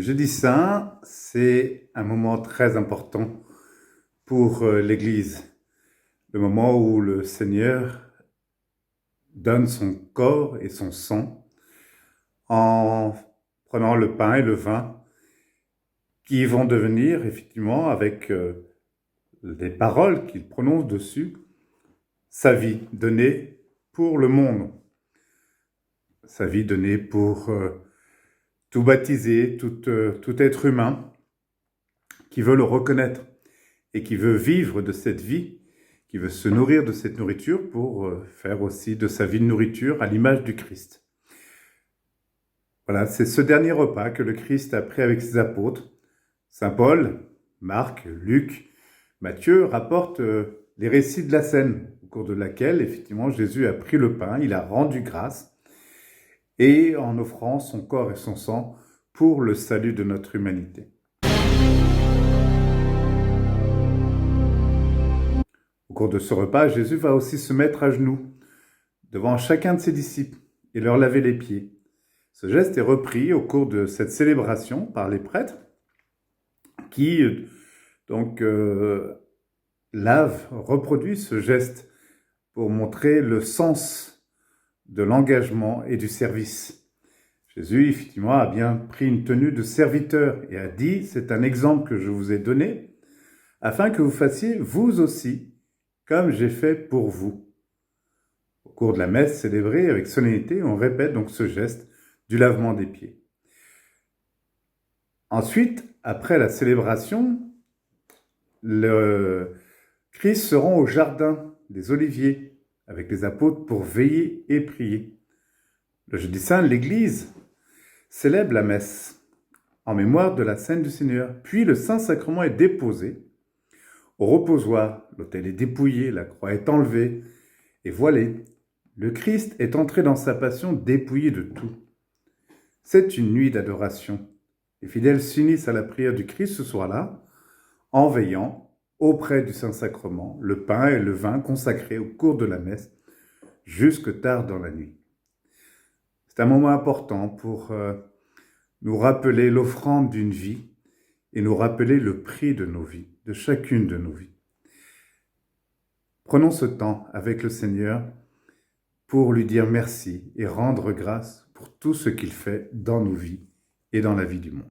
Le Jeudi Saint, c'est un moment très important pour l'Église. Le moment où le Seigneur donne son corps et son sang en prenant le pain et le vin qui vont devenir, effectivement, avec les paroles qu'il prononce dessus, sa vie donnée pour le monde. Sa vie donnée pour tout baptisé, tout être humain qui veut le reconnaître et qui veut vivre de cette vie, qui veut se nourrir de cette nourriture pour faire aussi de sa vie de nourriture à l'image du Christ. Voilà, c'est ce dernier repas que le Christ a pris avec ses apôtres. Saint Paul, Marc, Luc, Matthieu rapportent les récits de la scène, au cours de laquelle, effectivement, Jésus a pris le pain, il a rendu grâce, et en offrant son corps et son sang pour le salut de notre humanité. Au cours de ce repas, Jésus va aussi se mettre à genoux devant chacun de ses disciples et leur laver les pieds. Ce geste est repris au cours de cette célébration par les prêtres qui reproduisent ce geste pour montrer le sens de l'engagement et du service. Jésus, effectivement, a bien pris une tenue de serviteur et a dit « C'est un exemple que je vous ai donné, afin que vous fassiez vous aussi, comme j'ai fait pour vous. » Au cours de la messe célébrée avec solennité, on répète donc ce geste du lavement des pieds. Ensuite, après la célébration, le Christ se rend au jardin des Oliviers avec les apôtres pour veiller et prier. Le Jeudi Saint, l'Église célèbre la messe en mémoire de la scène du Seigneur. Puis le Saint-Sacrement est déposé au reposoir. L'autel est dépouillé, la croix est enlevée et voilée. Le Christ est entré dans sa passion dépouillé de tout. C'est une nuit d'adoration. Les fidèles s'unissent à la prière du Christ ce soir-là, en veillant auprès du Saint-Sacrement, le pain et le vin consacrés au cours de la messe, jusque tard dans la nuit. C'est un moment important pour nous rappeler l'offrande d'une vie et nous rappeler le prix de nos vies, de chacune de nos vies. Prenons ce temps avec le Seigneur pour lui dire merci et rendre grâce pour tout ce qu'il fait dans nos vies et dans la vie du monde.